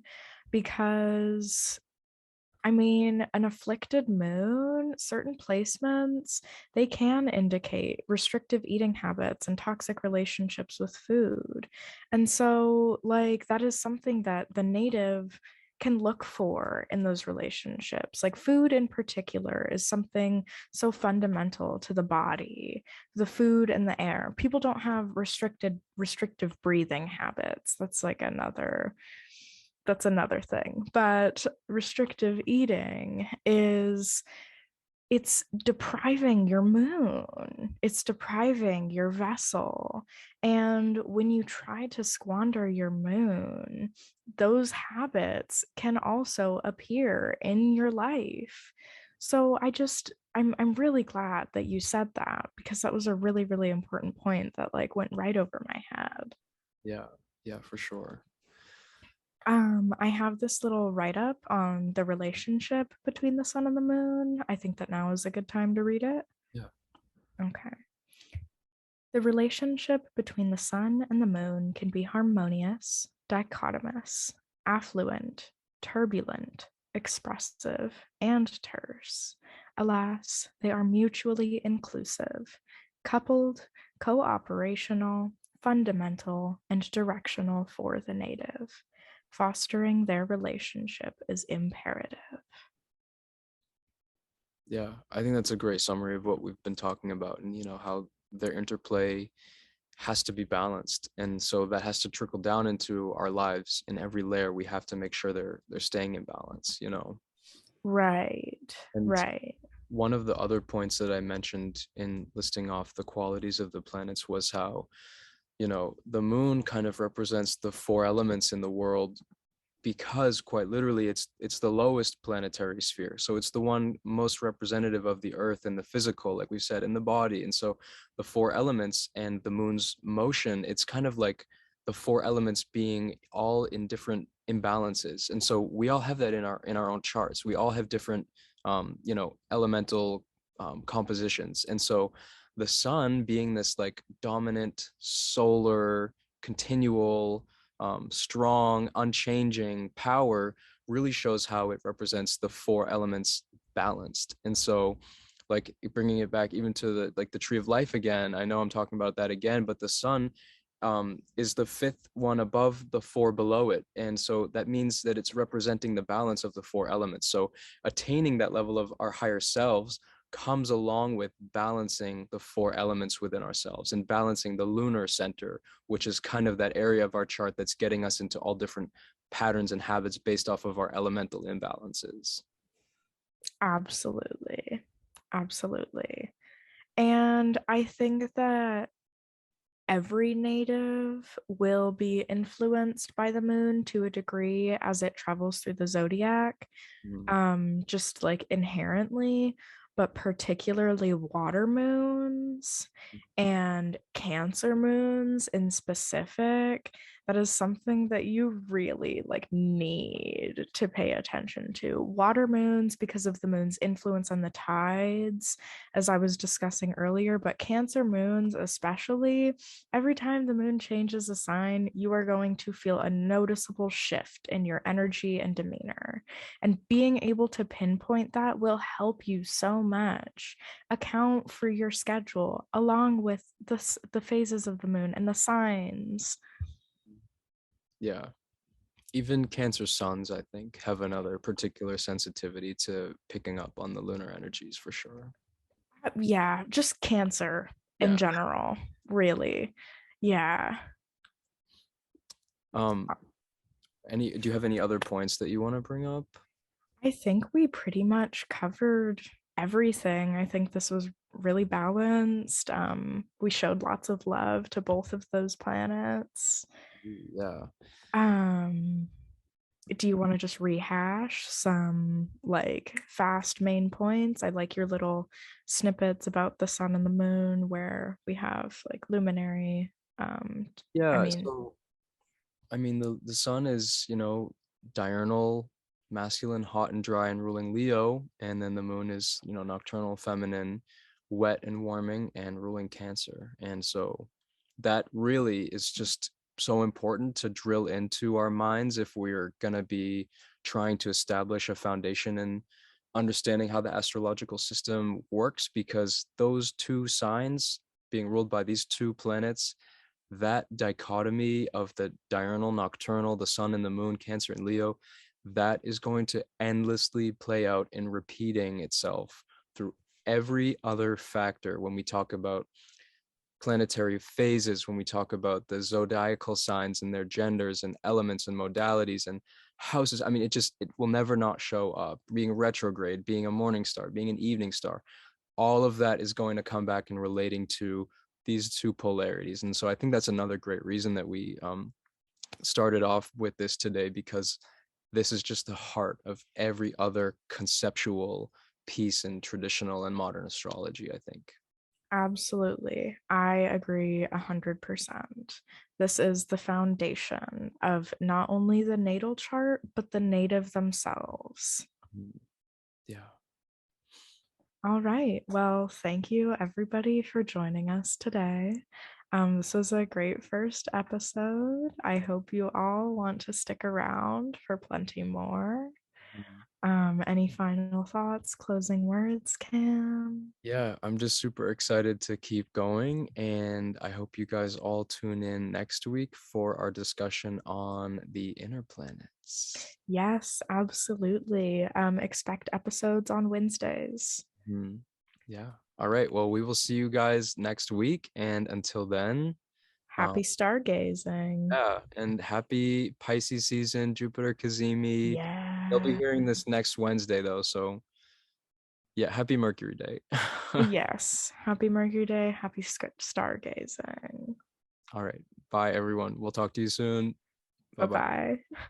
because I mean, an afflicted moon, certain placements, they can indicate restrictive eating habits and toxic relationships with food. And so, like, that is something that the native can look for in those relationships. Like, food in particular is something so fundamental to the body, the food and the air. People don't have restrictive breathing habits. That's another thing. But restrictive eating is it's depriving your moon. It's depriving your vessel. And when you try to squander your moon, those habits can also appear in your life. So I'm really glad that you said that because that was a really, really important point that like went right over my head. Yeah, yeah, for sure. I have this little write up on the relationship between the sun and the moon. I think that now is a good time to read it. Yeah. Okay. The relationship between the sun and the moon can be harmonious, dichotomous, affluent, turbulent, expressive, and terse. Alas, they are mutually inclusive, coupled, cooperational, fundamental, and directional for the native. Fostering their relationship is imperative. Yeah, I think that's a great summary of what we've been talking about, and you know how their interplay, has to be balanced, and so that has to trickle down into our lives. In every layer we have to make sure they're staying in balance, you know. Right. And Right. one of the other points that I mentioned in listing off the qualities of the planets was how, you know, the moon kind of represents the four elements in the world, because quite literally it's the lowest planetary sphere, so it's the one most representative of the earth and the physical, like we said, in the body. And so the four elements and the moon's motion, it's kind of like the four elements being all in different imbalances. And so we all have that in our own charts. We all have different you know, elemental compositions. And so the sun being this like dominant solar continual strong, unchanging power, really shows how it represents the four elements balanced. And so, like, bringing it back even to the like the tree of life again, I know I'm talking about that again, but the sun is the fifth one above the four below it. And so that means that it's representing the balance of the four elements. So attaining that level of our higher selves comes along with balancing the four elements within ourselves and balancing the lunar center, which is kind of that area of our chart that's getting us into all different patterns and habits based off of our elemental imbalances. Absolutely. Absolutely. And I think that every native will be influenced by the moon to a degree as it travels through the zodiac, Mm. just like inherently, but particularly water moons and Cancer moons in specific. That is something that you really like need to pay attention to. Water moons because of the moon's influence on the tides, as I was discussing earlier, but Cancer moons especially, every time the moon changes a sign, you are going to feel a noticeable shift in your energy and demeanor. And being able to pinpoint that will help you so much. Account for your schedule along with the phases of the moon and the signs. Yeah. Even Cancer suns, I think, have another particular sensitivity to picking up on the lunar energies for sure. Yeah, just Cancer in Yeah. general, really. Yeah. Um, do you have any other points that you want to bring up? I think we pretty much covered everything. I think this was really balanced. We showed lots of love to both of those planets. Yeah. Um, do you want to just rehash some like fast main points? I like your little snippets about the sun and the moon where we have like luminary. I Yeah, mean, so I mean the sun is, you know, diurnal, masculine, hot and dry and ruling Leo, and then the moon is, you know, nocturnal, feminine, wet and warming and ruling Cancer. And so that really is just so important to drill into our minds if we're going to be trying to establish a foundation in understanding how the astrological system works, because those two signs being ruled by these two planets, that dichotomy of the diurnal, nocturnal, the sun and the moon, Cancer and Leo, that is going to endlessly play out in repeating itself through every other factor when we talk about planetary phases, when we talk about the zodiacal signs and their genders and elements and modalities and houses. I mean, it will never not show up. Being retrograde, being a morning star, being an evening star, all of that is going to come back in relating to these two polarities. And so I think that's another great reason that we started off with this today, because this is just the heart of every other conceptual piece in traditional and modern astrology, I think. absolutely. I agree 100%. This is the foundation of not only the natal chart, but the native themselves. Mm. Yeah. All right. Well, thank you everybody for joining us today. This was a great first episode. I hope you all want to stick around for plenty more. Mhm. Any final thoughts, closing words, Cam? Yeah, I'm just super excited to keep going, and I hope you guys all tune in next week for our discussion on the inner planets. Yes, absolutely. Expect episodes on Wednesdays. Mhm. Yeah. All right. Well, we will see you guys next week. And until then, Um, Happy stargazing. yeah, and happy Pisces season, Jupiter Kazemi. They'll be Yeah. hearing this next Wednesday though, so yeah, happy Mercury Day. Yes. Happy Mercury Day. Happy stargazing. All right, bye everyone. We'll talk to you soon. Bye Bye bye. bye.